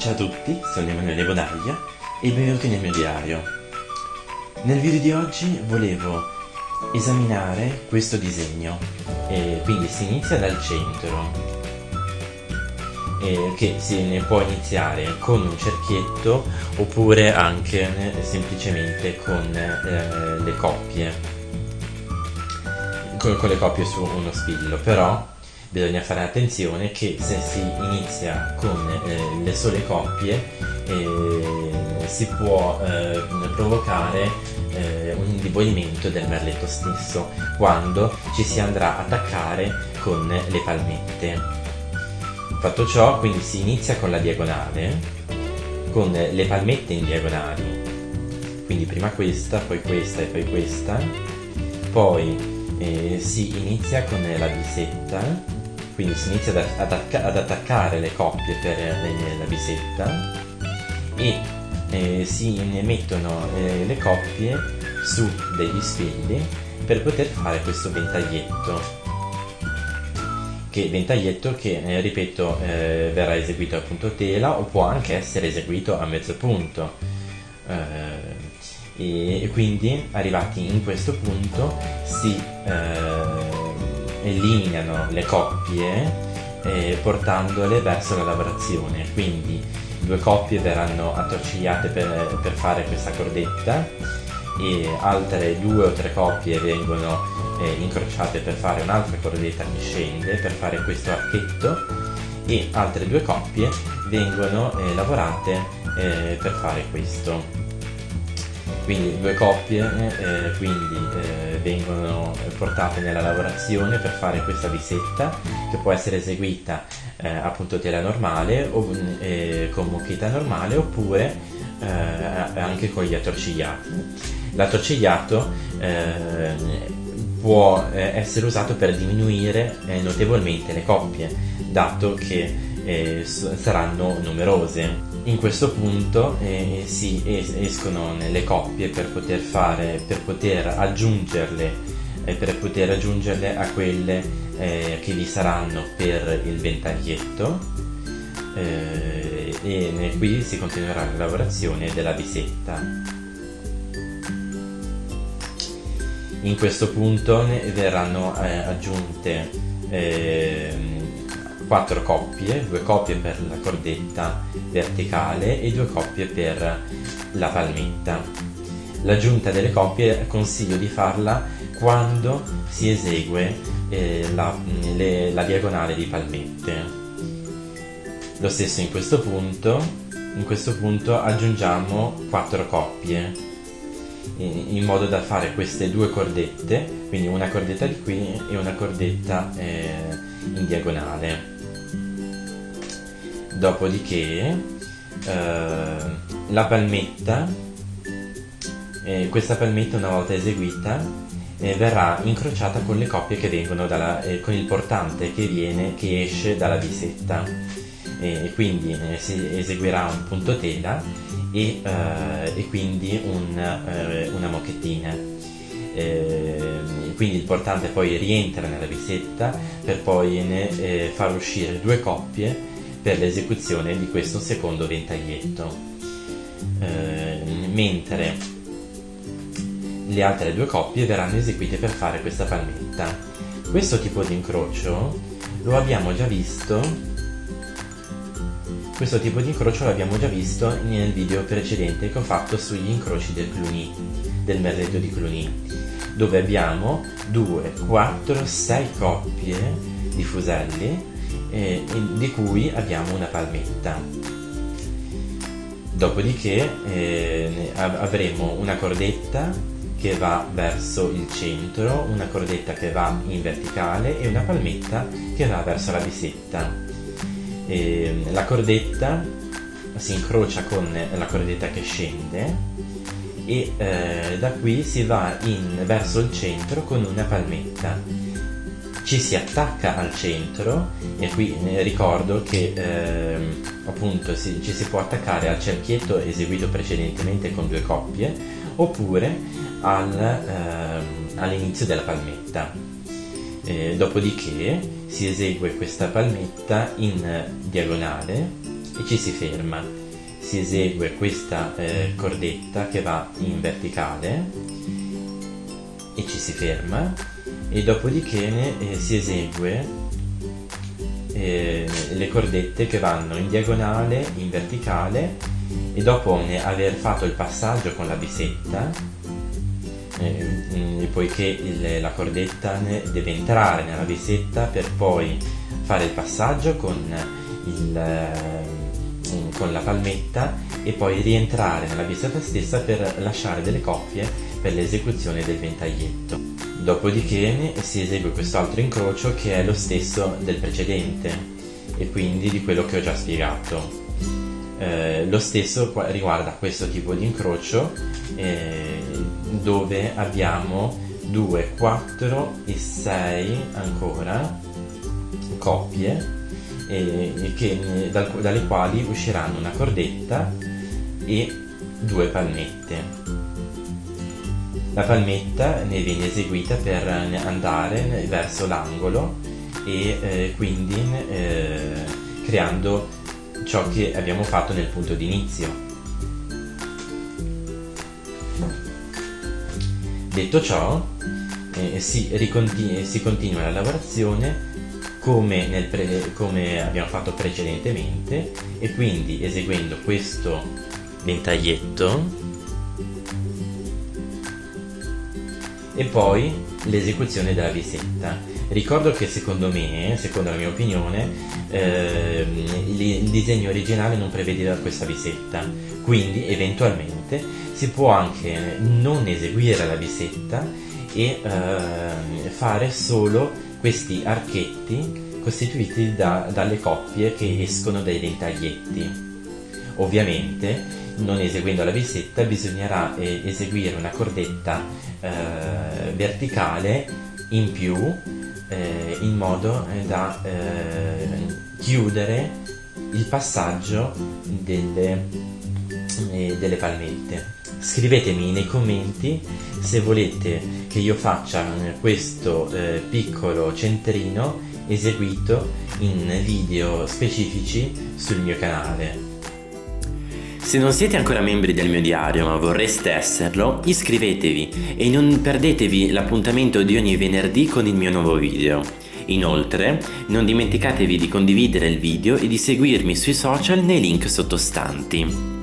Ciao a tutti, sono Emanuele Bodaglia e benvenuti nel mio diario. Nel video di oggi volevo esaminare questo disegno, quindi si inizia dal centro, che si ne può iniziare con un cerchietto oppure anche semplicemente con le coppie, con le coppie su uno spillo, però bisogna fare attenzione che se si inizia con le sole coppie si può provocare un indebolimento del merletto stesso quando ci si andrà a attaccare con le palmette. Fatto ciò, quindi si inizia con la diagonale, con le palmette in diagonali, quindi prima questa, poi questa e poi questa, poi si inizia con la bisetta, quindi si inizia ad attaccare le coppie per la bisetta e si ne mettono le coppie su degli spilli per poter fare questo ventaglietto che ripeto verrà eseguito a punto tela o può anche essere eseguito a mezzo punto. E quindi arrivati in questo punto si eliminano le coppie portandole verso la lavorazione, quindi due coppie verranno attorcigliate per fare questa cordetta e altre 2 o 3 coppie vengono incrociate per fare un'altra cordetta che scende per fare questo archetto e altre 2 coppie vengono lavorate per fare questo. Quindi 2 coppie vengono portate nella lavorazione per fare questa bisetta che può essere eseguita appunto tela normale o con mochetta normale oppure anche con gli attorcigliati. L'attorcigliato può essere usato per diminuire notevolmente le coppie, dato che saranno numerose. In questo punto si escono le coppie per poter aggiungerle a quelle che vi saranno per il ventaglietto e qui si continuerà la lavorazione della bisetta. In questo punto verranno aggiunte 4 coppie, 2 coppie per la cordetta verticale e 2 coppie per la palmetta. L'aggiunta delle coppie consiglio di farla quando si esegue la diagonale di palmette. Lo stesso in questo punto aggiungiamo 4 coppie in modo da fare queste 2 cordette, quindi una cordetta di qui e una cordetta in diagonale. Dopodiché la palmetta, questa palmetta una volta eseguita verrà incrociata con le coppie che vengono con il portante che esce dalla bisetta e quindi si eseguirà un punto tela e quindi una mocchettina. Quindi il portante poi rientra nella bisetta per poi far uscire 2 coppie per l'esecuzione di questo secondo ventaglietto, mentre le altre 2 coppie verranno eseguite per fare questa palmetta. Questo tipo di incrocio lo abbiamo già visto nel video precedente che ho fatto sugli incroci del merletto di Cluny, dove abbiamo 2, 4, 6 coppie di fuselli di cui abbiamo una palmetta. Dopodiché avremo una cordetta che va verso il centro, una cordetta che va in verticale e una palmetta che va verso la bisetta. La cordetta si incrocia con la cordetta che scende e da qui si va verso il centro con una palmetta. Ci si attacca al centro e qui ricordo che appunto ci si può attaccare al cerchietto eseguito precedentemente con 2 coppie oppure all'inizio della palmetta. Dopodiché si esegue questa palmetta in diagonale e ci si ferma. Si esegue questa cordetta che va in verticale e ci si ferma, e dopodiché si esegue le cordette che vanno in diagonale, in verticale, e dopo aver fatto il passaggio con la bisetta, poiché la cordetta deve entrare nella bisetta per poi fare il passaggio con la palmetta e poi rientrare nella bisetta stessa per lasciare delle coppie per l'esecuzione del ventaglietto. Dopodiché si esegue quest'altro incrocio che è lo stesso del precedente e quindi di quello che ho già spiegato. Lo stesso riguarda questo tipo di incrocio dove abbiamo 2, 4 e 6 ancora coppie dalle quali usciranno una cordetta e 2 palmette. La palmetta ne viene eseguita per andare verso l'angolo e quindi creando ciò che abbiamo fatto nel punto di inizio. Detto ciò, si continua la lavorazione come abbiamo fatto precedentemente, e quindi eseguendo questo ventaglietto e poi l'esecuzione della bisetta. Ricordo che secondo la mia opinione, il disegno originale non prevedeva questa bisetta, quindi eventualmente si può anche non eseguire la bisetta e fare solo questi archetti costituiti dalle coppie che escono dai ventaglietti. Ovviamente, non eseguendo la bisetta, bisognerà eseguire una cordetta verticale in più, in modo da chiudere il passaggio delle palmette. Scrivetemi nei commenti se volete che io faccia questo piccolo centrino eseguito in video specifici sul mio canale. Se non siete ancora membri del mio diario ma vorreste esserlo, iscrivetevi e non perdetevi l'appuntamento di ogni venerdì con il mio nuovo video. Inoltre, non dimenticatevi di condividere il video e di seguirmi sui social nei link sottostanti.